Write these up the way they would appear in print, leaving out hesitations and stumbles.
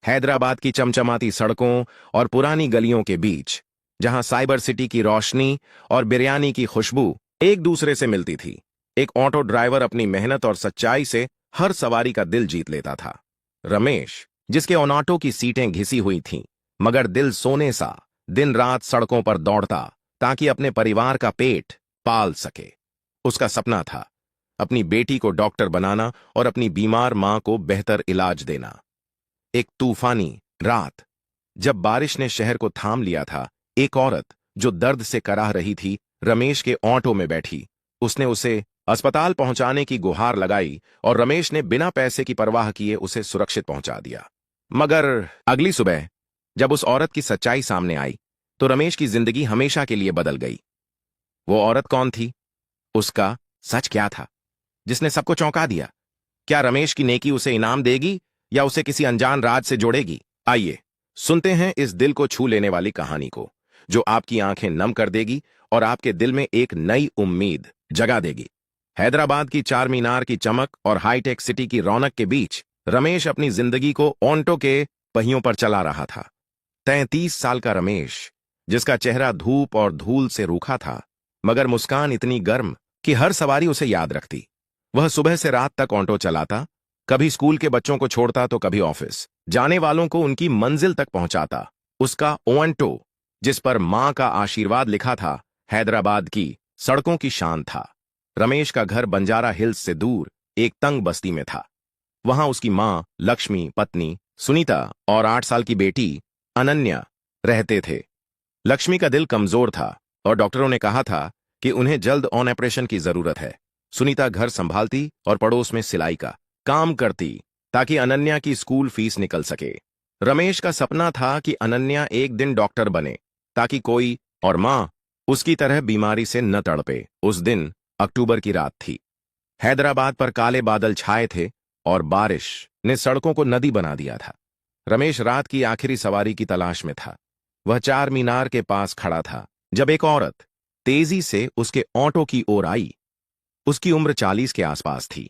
हैदराबाद की चमचमाती सड़कों और पुरानी गलियों के बीच, जहां साइबर सिटी की रोशनी और बिरयानी की खुशबू एक दूसरे से मिलती थी, एक ऑटो ड्राइवर अपनी मेहनत और सच्चाई से हर सवारी का दिल जीत लेता था। रमेश, जिसके ऑटो की सीटें घिसी हुई थीं, मगर दिल सोने सा, दिन रात सड़कों पर दौड़ता ताकि अपने परिवार का पेट पाल सके। उसका सपना था अपनी बेटी को डॉक्टर बनाना और अपनी बीमार मां को बेहतर इलाज देना। एक तूफानी रात, जब बारिश ने शहर को थाम लिया था, एक औरत जो दर्द से कराह रही थी रमेश के ऑटो में बैठी। उसने उसे अस्पताल पहुंचाने की गुहार लगाई और रमेश ने बिना पैसे की परवाह किए उसे सुरक्षित पहुंचा दिया। मगर अगली सुबह जब उस औरत की सच्चाई सामने आई तो रमेश की जिंदगी हमेशा के लिए बदल गई। वो औरत कौन थी? उसका सच क्या था जिसने सबको चौंका दिया? क्या रमेश की नेकी उसे इनाम देगी या उसे किसी अनजान राज से जोड़ेगी? आइए सुनते हैं इस दिल को छू लेने वाली कहानी को, जो आपकी आंखें नम कर देगी और आपके दिल में एक नई उम्मीद जगा देगी। हैदराबाद की चार मीनार की चमक और हाईटेक सिटी की रौनक के बीच रमेश अपनी जिंदगी को ऑटो के पहियों पर चला रहा था। 33 साल का रमेश, जिसका चेहरा धूप और धूल से रूखा था, मगर मुस्कान इतनी गर्म कि हर सवारी उसे याद रखती। वह सुबह से रात तक ऑटो चलाता, कभी स्कूल के बच्चों को छोड़ता तो कभी ऑफिस जाने वालों को उनकी मंजिल तक पहुंचाता। उसका ऑटो, जिस पर मां का आशीर्वाद लिखा था, हैदराबाद की सड़कों की शान था। रमेश का घर बंजारा हिल्स से दूर एक तंग बस्ती में था। वहां उसकी मां लक्ष्मी, पत्नी सुनीता और 8 साल की बेटी अनन्या रहते थे। लक्ष्मी का दिल कमजोर था और डॉक्टरों ने कहा था कि उन्हें जल्द ऑपरेशन की जरूरत है। सुनीता घर संभालती और पड़ोस में सिलाई का काम करती ताकि अनन्या की स्कूल फीस निकल सके। रमेश का सपना था कि अनन्या एक दिन डॉक्टर बने ताकि कोई और मां उसकी तरह बीमारी से न तड़पे। उस दिन अक्टूबर की रात थी। हैदराबाद पर काले बादल छाए थे और बारिश ने सड़कों को नदी बना दिया था। रमेश रात की आखिरी सवारी की तलाश में था। वह चार मीनार के पास खड़ा था जब एक औरत तेजी से उसके ऑटो की ओर आई। उसकी उम्र 40 के आसपास थी।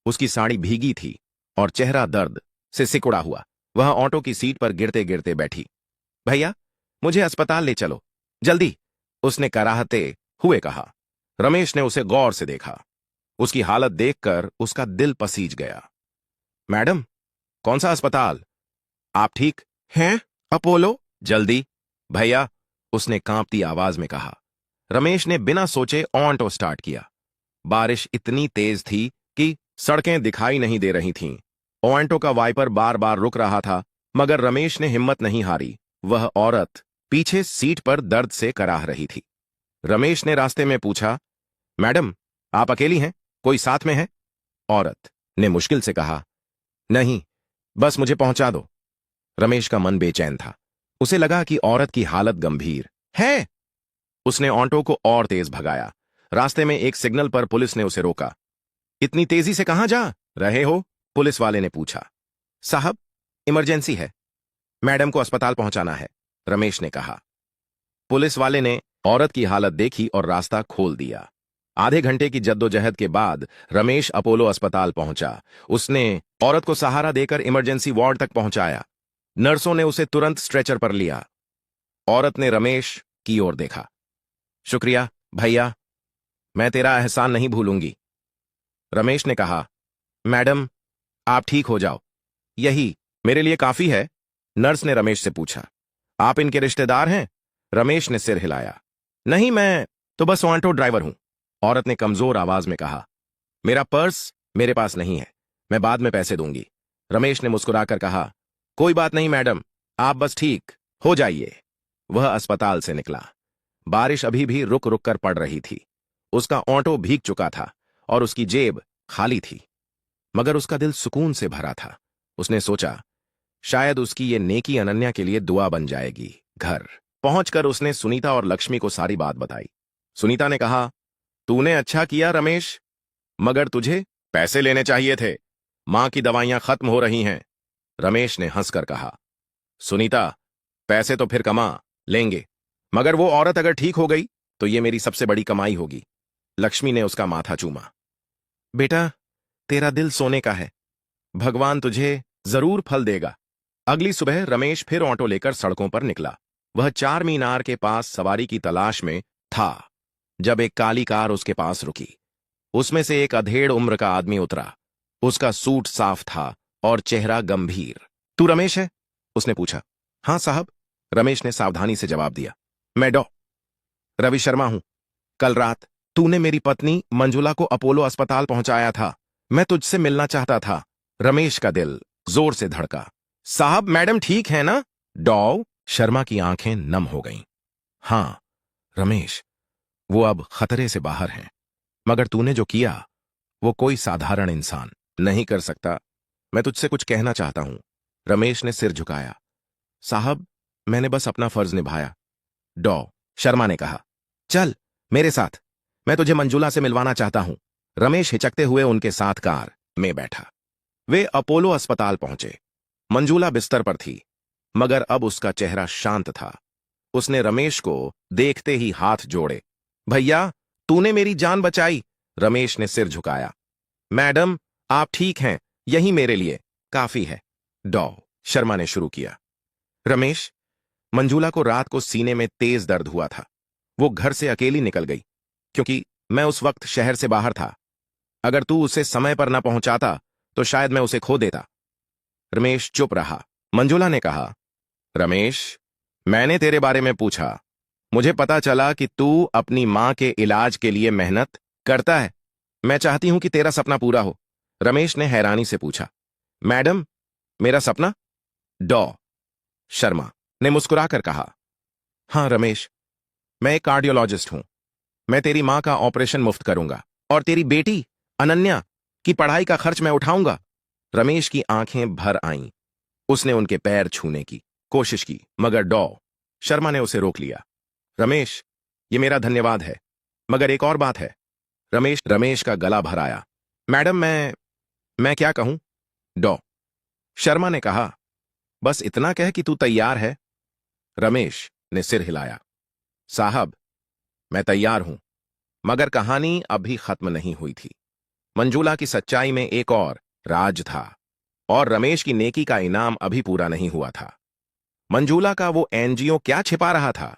उसकी साड़ी भीगी थी और चेहरा दर्द से सिकुड़ा हुआ। वह ऑटो की सीट पर गिरते गिरते बैठी। भैया, मुझे अस्पताल ले चलो, जल्दी, उसने कराहते हुए कहा। रमेश ने उसे गौर से देखा। उसकी हालत देखकर उसका दिल पसीज गया। मैडम, कौन सा अस्पताल? आप ठीक हैं? अपोलो? जल्दी भैया, उसने कांपती आवाज में कहा। रमेश ने बिना सोचे ऑटो स्टार्ट किया। बारिश इतनी तेज थी कि सड़कें दिखाई नहीं दे रही थीं। ऑटो का वाइपर बार बार रुक रहा था, मगर रमेश ने हिम्मत नहीं हारी। वह औरत पीछे सीट पर दर्द से कराह रही थी। रमेश ने रास्ते में पूछा, मैडम, आप अकेली हैं? कोई साथ में है? औरत ने मुश्किल से कहा, नहीं, बस मुझे पहुंचा दो। रमेश का मन बेचैन था। उसे लगा कि औरत की हालत गंभीर है। उसने ऑटो को और तेज भगाया। रास्ते में एक सिग्नल पर पुलिस ने उसे रोका। इतनी तेजी से कहां जा रहे हो? पुलिस वाले ने पूछा। साहब, इमरजेंसी है, मैडम को अस्पताल पहुंचाना है, रमेश ने कहा। पुलिस वाले ने औरत की हालत देखी और रास्ता खोल दिया। आधे घंटे की जद्दोजहद के बाद रमेश अपोलो अस्पताल पहुंचा। उसने औरत को सहारा देकर इमरजेंसी वार्ड तक पहुंचाया। नर्सों ने उसे तुरंत स्ट्रेचर पर लिया। औरत ने रमेश की ओर देखा। शुक्रिया भैया, मैं तेरा एहसान नहीं भूलूंगी, रमेश ने कहा। मैडम, आप ठीक हो जाओ, यही मेरे लिए काफी है, नर्स ने रमेश से पूछा। आप इनके रिश्तेदार हैं? रमेश ने सिर हिलाया। नहीं, मैं तो बस ऑटो ड्राइवर हूं, औरत ने कमजोर आवाज में कहा। मेरा पर्स मेरे पास नहीं है, मैं बाद में पैसे दूंगी, रमेश ने मुस्कुराकर कहा। कोई बात नहीं मैडम, आप बस ठीक हो जाइए। वह अस्पताल से निकला। बारिश अभी भी रुक रुक कर पड़ रही थी। उसका ऑटो भीग चुका था और उसकी जेब खाली थी, मगर उसका दिल सुकून से भरा था। उसने सोचा, शायद उसकी ये नेकी अनन्या के लिए दुआ बन जाएगी। घर पहुंचकर उसने सुनीता और लक्ष्मी को सारी बात बताई। सुनीता ने कहा, तूने अच्छा किया रमेश, मगर तुझे पैसे लेने चाहिए थे, मां की दवाइयां खत्म हो रही हैं। रमेश ने हंसकर कहा। सुनीता, पैसे तो फिर कमा लेंगे, मगर वो औरत अगर ठीक हो गई तो ये मेरी सबसे बड़ी कमाई होगी। लक्ष्मी ने उसका माथा चूमा। बेटा, तेरा दिल सोने का है, भगवान तुझे जरूर फल देगा, अगली सुबह रमेश फिर ऑटो लेकर सड़कों पर निकला। वह चार मीनार के पास सवारी की तलाश में था जब एक काली कार उसके पास रुकी। उसमें से एक अधेड़ उम्र का आदमी उतरा। उसका सूट साफ था और चेहरा गंभीर। तू रमेश है? उसने पूछा। हाँ साहब, रमेश ने सावधानी से जवाब दिया। मैं रवि शर्मा हूं। कल रात तूने मेरी पत्नी मंजुला को अपोलो अस्पताल पहुंचाया था। मैं तुझसे मिलना चाहता था। रमेश का दिल जोर से धड़का। साहब, मैडम ठीक है ना? शर्मा की आंखें नम हो गईं। हां रमेश, वो अब खतरे से बाहर हैं, मगर तूने जो किया वो कोई साधारण इंसान नहीं कर सकता। मैं तुझसे कुछ कहना चाहता हूं। रमेश ने सिर झुकाया। साहब, मैंने बस अपना फर्ज निभाया। शर्मा ने कहा। चल मेरे साथ, मैं तुझे मंजुला से मिलवाना चाहता हूं। रमेश हिचकते हुए उनके साथ कार में बैठा। वे अपोलो अस्पताल पहुंचे। मंजुला बिस्तर पर थी, मगर अब उसका चेहरा शांत था। उसने रमेश को देखते ही हाथ जोड़े। भैया, तूने मेरी जान बचाई। रमेश ने सिर झुकाया। मैडम, आप ठीक हैं, यही मेरे लिए काफी है। शर्मा ने शुरू किया। रमेश, मंजुला को रात को सीने में तेज दर्द हुआ था। वो घर से अकेली निकल गई, क्योंकि मैं उस वक्त शहर से बाहर था। अगर तू उसे समय पर न पहुंचाता तो शायद मैं उसे खो देता। रमेश चुप रहा। मंजुला ने कहा। रमेश, मैंने तेरे बारे में पूछा। मुझे पता चला कि तू अपनी मां के इलाज के लिए मेहनत करता है। मैं चाहती हूं कि तेरा सपना पूरा हो। रमेश ने हैरानी से पूछा। मैडम, मेरा सपना? शर्मा ने मुस्कुराकर कहा। हां रमेश, मैं एक कार्डियोलॉजिस्ट हूं। मैं तेरी मां का ऑपरेशन मुफ्त करूंगा और तेरी बेटी अनन्या की पढ़ाई का खर्च मैं उठाऊंगा। रमेश की आंखें भर आईं। उसने उनके पैर छूने की कोशिश की, मगर शर्मा ने उसे रोक लिया। रमेश, ये मेरा धन्यवाद है, मगर एक और बात है। रमेश का गला भर आया। मैडम, मैं क्या कहूं? शर्मा ने कहा। बस इतना कह कि तू तैयार है। रमेश ने सिर हिलाया। साहब, मैं तैयार हूं, मगर कहानी अभी खत्म नहीं हुई थी। मंजुला की सच्चाई में एक और राज था, और रमेश की नेकी का इनाम अभी पूरा नहीं हुआ था। मंजुला का वो एनजीओ क्या छिपा रहा था,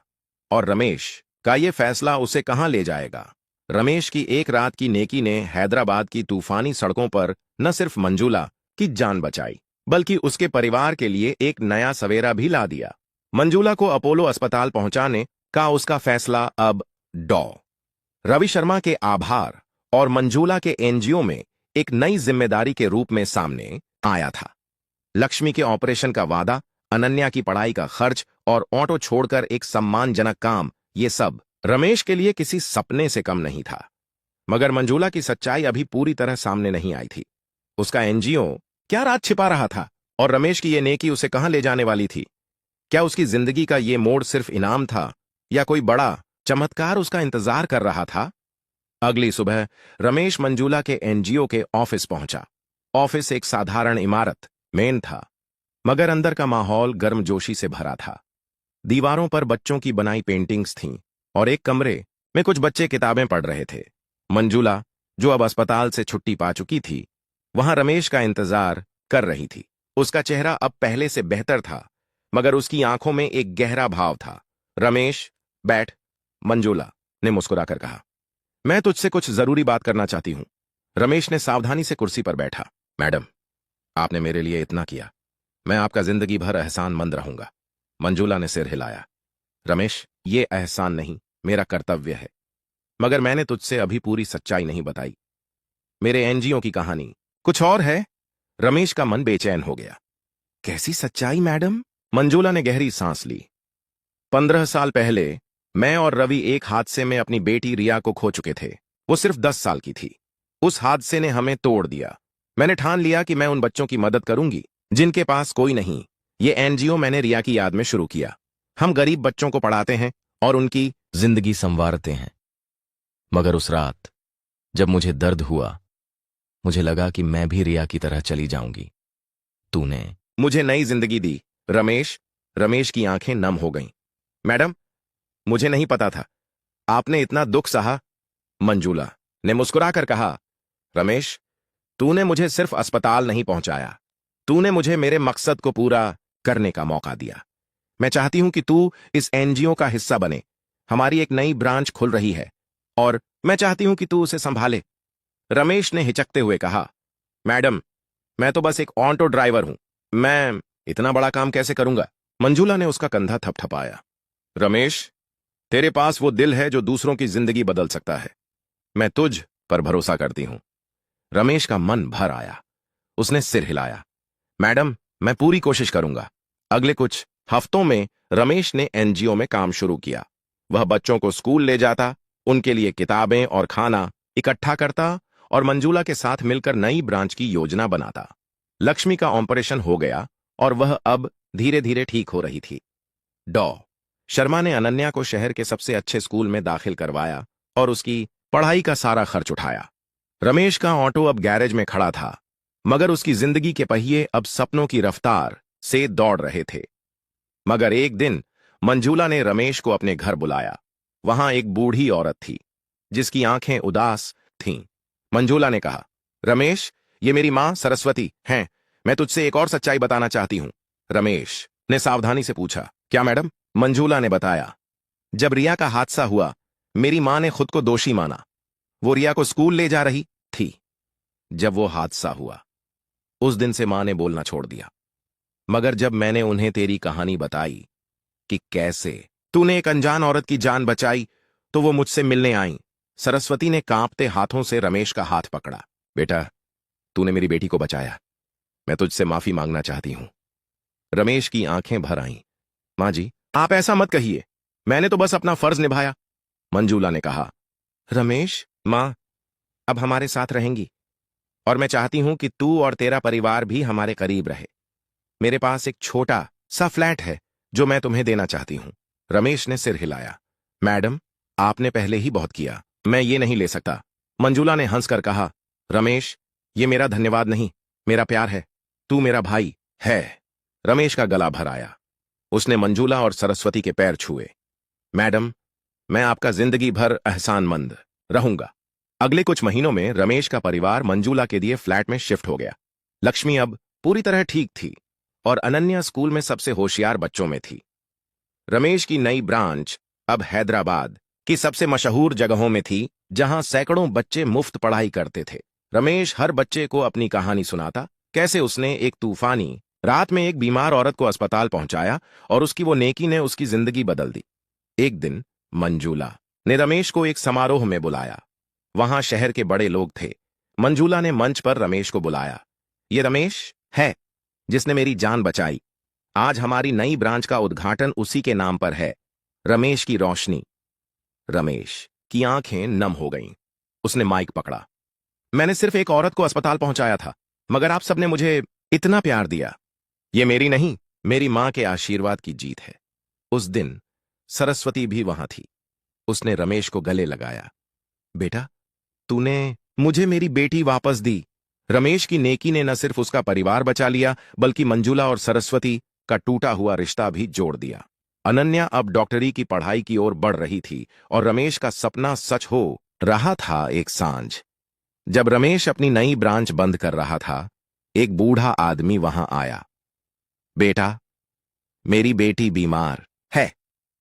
और रमेश का ये फैसला उसे कहां ले जाएगा? रमेश की एक रात की नेकी ने हैदराबाद की तूफानी सड़कों पर न सिर्फ मंजुला की जान बचाई, बल्कि उसके परिवार के लिए एक नया सवेरा भी ला दिया। मंजुला को अपोलो अस्पताल पहुंचाने का उसका फैसला अब रवि शर्मा के आभार और मंजुला के एनजीओ में एक नई जिम्मेदारी के रूप में सामने आया था। लक्ष्मी के ऑपरेशन का वादा, अनन्या की पढ़ाई का खर्च और ऑटो छोड़कर एक सम्मानजनक काम, ये सब रमेश के लिए किसी सपने से कम नहीं था। मगर मंजुला की सच्चाई अभी पूरी तरह सामने नहीं आई थी। उसका एनजीओ क्या राज छिपा रहा था, और रमेश की ये नेकी उसे कहां ले जाने वाली थी? क्या उसकी जिंदगी का ये मोड़ सिर्फ इनाम था, या कोई बड़ा चमत्कार उसका इंतजार कर रहा था? अगली सुबह रमेश मंजुला के एनजीओ के ऑफिस पहुंचा। ऑफिस एक साधारण इमारत मेन था, मगर अंदर का माहौल गर्मजोशी से भरा था। दीवारों पर बच्चों की बनाई पेंटिंग्स थीं, और एक कमरे में कुछ बच्चे किताबें पढ़ रहे थे। मंजुला, जो अब अस्पताल से छुट्टी पा चुकी थी, वहां रमेश का इंतजार कर रही थी। उसका चेहरा अब पहले से बेहतर था, मगर उसकी आंखों में एक गहरा भाव था। रमेश, बैठ, मंजुला ने मुस्कुराकर कहा। मैं तुझसे कुछ जरूरी बात करना चाहती हूं। रमेश ने सावधानी से कुर्सी पर बैठा। मैडम, आपने मेरे लिए इतना किया, मैं आपका जिंदगी भर एहसानमंद रहूंगा। मंजुला ने सिर हिलाया। रमेश, ये एहसान नहीं, मेरा कर्तव्य है। मगर मैंने तुझसे अभी पूरी सच्चाई नहीं बताई। मेरे एनजीओ की कहानी कुछ और है। रमेश का मन बेचैन हो गया। कैसी सच्चाई मैडम? मंजुला ने गहरी सांस ली। 15 साल पहले मैं और रवि एक हादसे में अपनी बेटी रिया को खो चुके थे। वो सिर्फ 10 साल की थी। उस हादसे ने हमें तोड़ दिया। मैंने ठान लिया कि मैं उन बच्चों की मदद करूंगी जिनके पास कोई नहीं। ये एनजीओ मैंने रिया की याद में शुरू किया। हम गरीब बच्चों को पढ़ाते हैं और उनकी जिंदगी संवारते हैं। मगर उस रात जब मुझे दर्द हुआ, मुझे लगा कि मैं भी रिया की तरह चली जाऊंगी। तूने मुझे नई जिंदगी दी। रमेश की आंखें नम हो गईं। मैडम, मुझे नहीं पता था आपने इतना दुख सहा। मंजुला ने मुस्कुराकर कहा। रमेश, तूने मुझे सिर्फ अस्पताल नहीं पहुंचाया, तूने मुझे मेरे मकसद को पूरा करने का मौका दिया। मैं चाहती हूं कि तू इस एनजीओ का हिस्सा बने। हमारी एक नई ब्रांच खुल रही है और मैं चाहती हूं कि तू उसे संभाले। रमेश ने हिचकते हुए कहा, मैडम, मैं तो बस एक ऑटो ड्राइवर हूं। मैं इतना बड़ा काम कैसे करूंगा? मंजूला ने उसका कंधा थपथपाया। रमेश, तेरे पास वो दिल है जो दूसरों की जिंदगी बदल सकता है। मैं तुझ पर भरोसा करती हूं। रमेश का मन भर आया। उसने सिर हिलाया। मैडम, मैं पूरी कोशिश करूंगा। अगले कुछ हफ्तों में रमेश ने एनजीओ में काम शुरू किया। वह बच्चों को स्कूल ले जाता, उनके लिए किताबें और खाना इकट्ठा करता और मंजूला के साथ मिलकर नई ब्रांच की योजना बनाता। लक्ष्मी का ऑपरेशन हो गया और वह अब धीरे धीरे ठीक हो रही थी। डॉ शर्मा ने अनन्या को शहर के सबसे अच्छे स्कूल में दाखिल करवाया और उसकी पढ़ाई का सारा खर्च उठाया। रमेश का ऑटो अब गैरेज में खड़ा था, मगर उसकी जिंदगी के पहिए अब सपनों की रफ्तार से दौड़ रहे थे। मगर एक दिन मंजूला ने रमेश को अपने घर बुलाया। वहां एक बूढ़ी औरत थी जिसकी आंखें उदास थीं। मंजूला ने कहा, रमेश, ये मेरी मां सरस्वती हैं। मैं तुझसे एक और सच्चाई बताना चाहती हूं। रमेश ने सावधानी से पूछा, क्या मैडम? मंजूला ने बताया, जब रिया का हादसा हुआ, मेरी मां ने खुद को दोषी माना। वो रिया को स्कूल ले जा रही थी। जब वो हादसा हुआ, उस दिन से मां ने बोलना छोड़ दिया। मगर जब मैंने उन्हें तेरी कहानी बताई कि कैसे तूने एक अनजान औरत की जान बचाई, तो वो मुझसे मिलने आई। सरस्वती ने कांपते हाथों से रमेश का हाथ पकड़ा। बेटा, तूने मेरी बेटी को बचाया। मैं तुझसे माफी मांगना चाहती हूं। रमेश की आंखें भर आईं। मां जी, आप ऐसा मत कहिए। मैंने तो बस अपना फर्ज निभाया। मंजूला ने कहा, रमेश, मां अब हमारे साथ रहेंगी और मैं चाहती हूं कि तू और तेरा परिवार भी हमारे करीब रहे। मेरे पास एक छोटा सा फ्लैट है जो मैं तुम्हें देना चाहती हूं। रमेश ने सिर हिलाया। मैडम, आपने पहले ही बहुत किया। मैं ये नहीं ले सकता। मंजूला ने हंसकर कहा, रमेश, ये मेरा धन्यवाद नहीं, मेरा प्यार है। तू मेरा भाई है। रमेश का गला भर आया। उसने मंजूला और सरस्वती के पैर छुए। मैडम, मैं आपका जिंदगी भर एहसानमंद रहूंगा। अगले कुछ महीनों में रमेश का परिवार मंजूला के दिए फ्लैट में शिफ्ट हो गया। लक्ष्मी अब पूरी तरह ठीक थी और अनन्या स्कूल में सबसे होशियार बच्चों में थी। रमेश की नई ब्रांच अब हैदराबाद की सबसे मशहूर जगहों में थी, जहां सैकड़ों बच्चे मुफ्त पढ़ाई करते थे। रमेश हर बच्चे को अपनी कहानी सुनाता, कैसे उसने एक तूफानी रात में एक बीमार औरत को अस्पताल पहुंचाया और उसकी वो नेकी ने उसकी जिंदगी बदल दी। एक दिन मंजूला ने रमेश को एक समारोह में बुलाया। वहां शहर के बड़े लोग थे। मंजूला ने मंच पर रमेश को बुलाया। ये रमेश है जिसने मेरी जान बचाई। आज हमारी नई ब्रांच का उद्घाटन उसी के नाम पर है, रमेश की रोशनी। रमेश की आंखें नम हो गईं। उसने माइक पकड़ा। मैंने सिर्फ एक औरत को अस्पताल पहुंचाया था, मगर आप सबने मुझे इतना प्यार दिया। ये मेरी नहीं, मेरी मां के आशीर्वाद की जीत है। उस दिन सरस्वती भी वहां थी। उसने रमेश को गले लगाया। बेटा, तूने मुझे मेरी बेटी वापस दी। रमेश की नेकी ने न सिर्फ उसका परिवार बचा लिया, बल्कि मंजूला और सरस्वती का टूटा हुआ रिश्ता भी जोड़ दिया। अनन्या अब डॉक्टरी की पढ़ाई की ओर बढ़ रही थी और रमेश का सपना सच हो रहा था। एक सांझ, जब रमेश अपनी नई ब्रांच बंद कर रहा था, एक बूढ़ा आदमी वहां आया। बेटा, मेरी बेटी बीमार है,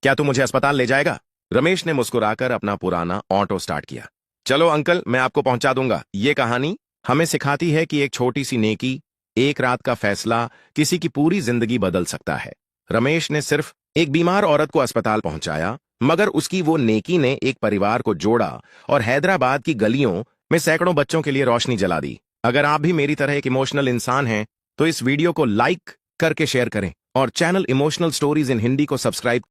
क्या तू मुझे अस्पताल ले जाएगा? रमेश ने मुस्कुराकर अपना पुराना ऑटो स्टार्ट किया। चलो अंकल, मैं आपको पहुंचा दूंगा। ये कहानी हमें सिखाती है कि एक छोटी सी नेकी, एक रात का फैसला किसी की पूरी जिंदगी बदल सकता है। रमेश ने सिर्फ एक बीमार औरत को अस्पताल पहुंचाया, मगर उसकी वो नेकी ने एक परिवार को जोड़ा और हैदराबाद की गलियों में सैकड़ों बच्चों के लिए रोशनी जला दी। अगर आप भी मेरी तरह एक इमोशनल इंसान हैं, तो इस वीडियो को लाइक करके शेयर करें और channel emotional stories in Hindi को सब्सक्राइब